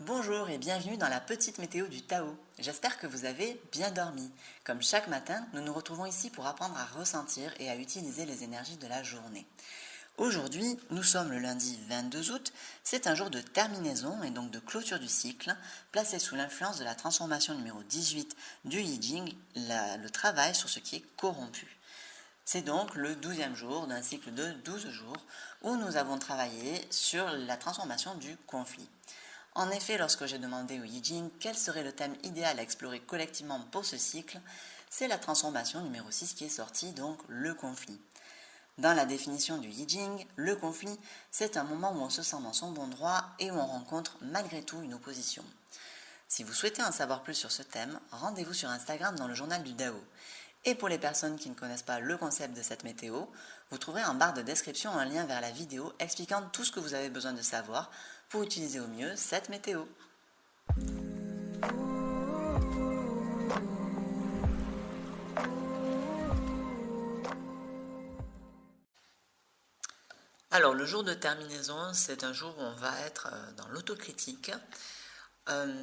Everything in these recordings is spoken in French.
Bonjour et bienvenue dans la petite météo du Tao. J'espère que vous avez bien dormi. Comme chaque matin, nous nous retrouvons ici pour apprendre à ressentir et à utiliser les énergies de la journée. Aujourd'hui, nous sommes le lundi 22 août, c'est un jour de terminaison et donc de clôture du cycle, placé sous l'influence de la transformation numéro 18 du Yi Jing, le travail sur ce qui est corrompu. C'est donc le 12e jour d'un cycle de 12 jours où nous avons travaillé sur la transformation du conflit. En effet, lorsque j'ai demandé au Yi Jing quel serait le thème idéal à explorer collectivement pour ce cycle, c'est la transformation numéro 6 qui est sortie, donc le conflit. Dans la définition du Yi Jing, le conflit, c'est un moment où on se sent dans son bon droit et où on rencontre malgré tout une opposition. Si vous souhaitez en savoir plus sur ce thème, rendez-vous sur Instagram dans le journal du Dao. Et pour les personnes qui ne connaissent pas le concept de cette météo, vous trouverez en barre de description un lien vers la vidéo expliquant tout ce que vous avez besoin de savoir pour utiliser au mieux cette météo. Alors le jour de terminaison, c'est un jour où on va être dans l'autocritique.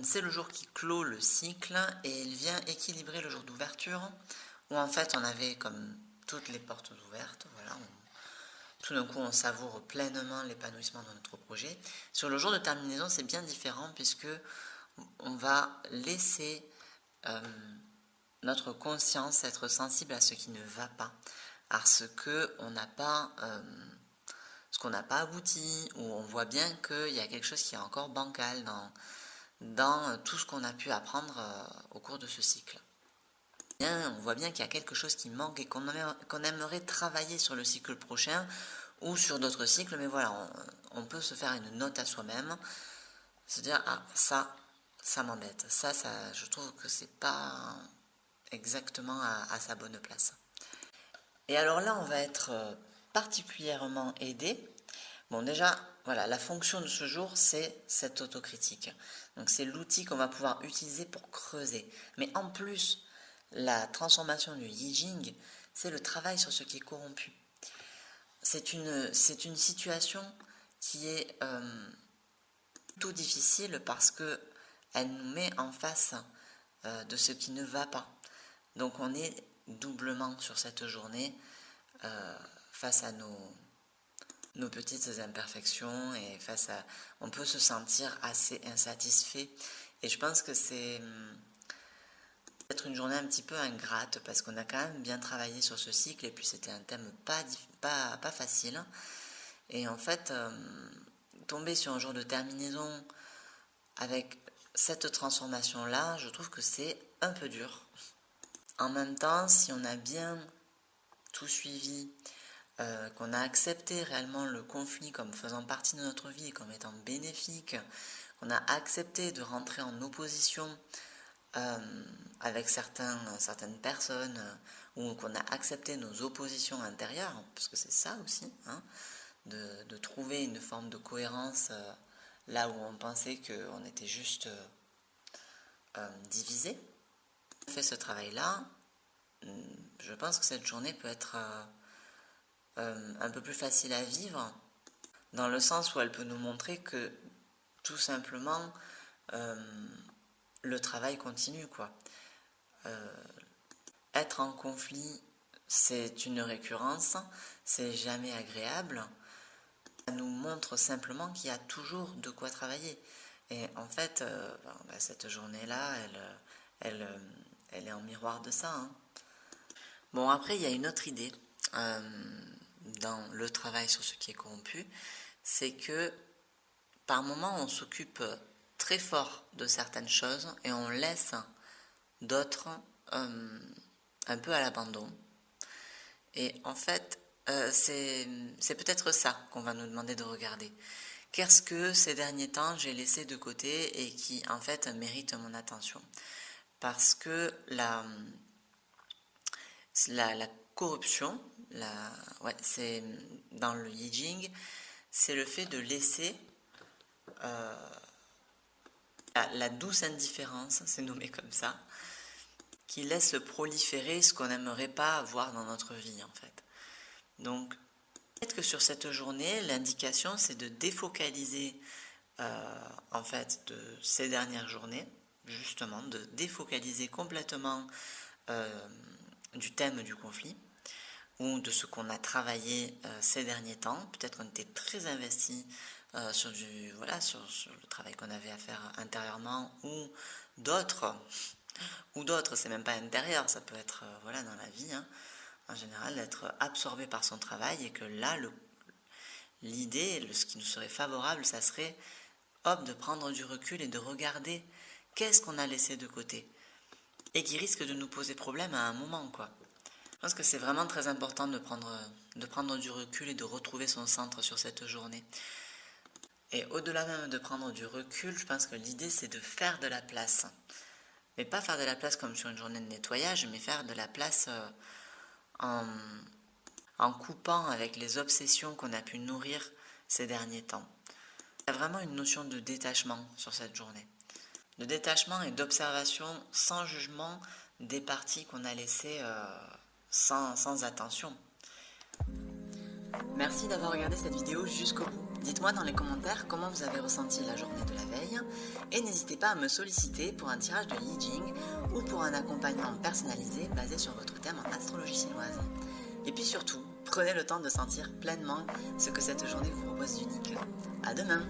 C'est le jour qui clôt le cycle et il vient équilibrer le jour d'ouverture où en fait on avait comme toutes les portes ouvertes, voilà, tout d'un coup on savoure pleinement l'épanouissement de notre projet. Sur le jour de terminaison, c'est bien différent puisque on va laisser notre conscience être sensible à ce qui ne va pas, à ce qu'on n'a pas abouti, ou on voit bien qu'il y a quelque chose qui est encore bancal dans tout ce qu'on a pu apprendre au cours de ce cycle. On voit bien qu'il y a quelque chose qui manque et qu'on aimerait travailler sur le cycle prochain ou sur d'autres cycles, mais voilà, on peut se faire une note à soi-même, se dire ah ça m'embête, ça je trouve que c'est pas exactement à sa bonne place. Et alors là, on va être particulièrement aidé. Bon, déjà, voilà, la fonction de ce jour, c'est cette autocritique. Donc, c'est l'outil qu'on va pouvoir utiliser pour creuser. Mais en plus, la transformation du Yi Jing, c'est le travail sur ce qui est corrompu. C'est une situation qui est plutôt difficile parce qu'elle nous met en face de ce qui ne va pas. Donc, on est doublement sur cette journée face à nos petites imperfections et on peut se sentir assez insatisfait. Et je pense que c'est peut-être une journée un petit peu ingrate parce qu'on a quand même bien travaillé sur ce cycle et puis c'était un thème pas facile. Et en fait, tomber sur un jour de terminaison avec cette transformation-là, je trouve que c'est un peu dur. En même temps, si on a bien tout suivi, qu'on a accepté réellement le conflit comme faisant partie de notre vie et comme étant bénéfique, qu'on a accepté de rentrer en opposition avec certaines personnes, ou qu'on a accepté nos oppositions intérieures, parce que c'est ça aussi, hein, de trouver une forme de cohérence là où on pensait qu'on était juste divisé. On fait ce travail-là, je pense que cette journée peut être un peu plus facile à vivre, dans le sens où elle peut nous montrer que tout simplement le travail continue, quoi. Être en conflit, c'est une récurrence, c'est jamais agréable. Ça nous montre simplement qu'il y a toujours de quoi travailler. Et en fait, cette journée-là, elle est en miroir de ça, hein. Bon, après, il y a une autre idée dans le travail sur ce qui est corrompu, c'est que par moments, on s'occupe très fort de certaines choses et on laisse d'autres un peu à l'abandon. Et en fait, c'est peut-être ça qu'on va nous demander de regarder. Qu'est-ce que ces derniers temps j'ai laissé de côté et qui en fait mérite mon attention? Parce que la corruption, c'est dans le Yi Jing, c'est le fait de laisser la douce indifférence, c'est nommé comme ça, qui laisse proliférer ce qu'on n'aimerait pas avoir dans notre vie en fait. Donc peut-être que sur cette journée, l'indication c'est de défocaliser en fait de ces dernières journées, justement de défocaliser complètement du thème du conflit ou de ce qu'on a travaillé ces derniers temps. Peut-être qu'on était très investi sur sur le travail qu'on avait à faire intérieurement d'autres, ou d'autres, c'est même pas intérieur, ça peut être dans la vie, hein, en général, d'être absorbé par son travail et que là, l'idée, ce qui nous serait favorable, ça serait de prendre du recul et de regarder qu'est-ce qu'on a laissé de côté et qui risque de nous poser problème à un moment, quoi. Je pense que c'est vraiment très important de prendre du recul et de retrouver son centre sur cette journée. Et au-delà même de prendre du recul, je pense que l'idée c'est de faire de la place. Mais pas faire de la place comme sur une journée de nettoyage, mais faire de la place en coupant avec les obsessions qu'on a pu nourrir ces derniers temps. Il y a vraiment une notion de détachement sur cette journée. De détachement et d'observation sans jugement des parties qu'on a laissées sans attention. Merci d'avoir regardé cette vidéo jusqu'au bout. Dites-moi dans les commentaires comment vous avez ressenti la journée de la veille et n'hésitez pas à me solliciter pour un tirage de Yi Jing ou pour un accompagnement personnalisé basé sur votre thème en astrologie chinoise. Et puis surtout, prenez le temps de sentir pleinement ce que cette journée vous propose d'unique. À demain!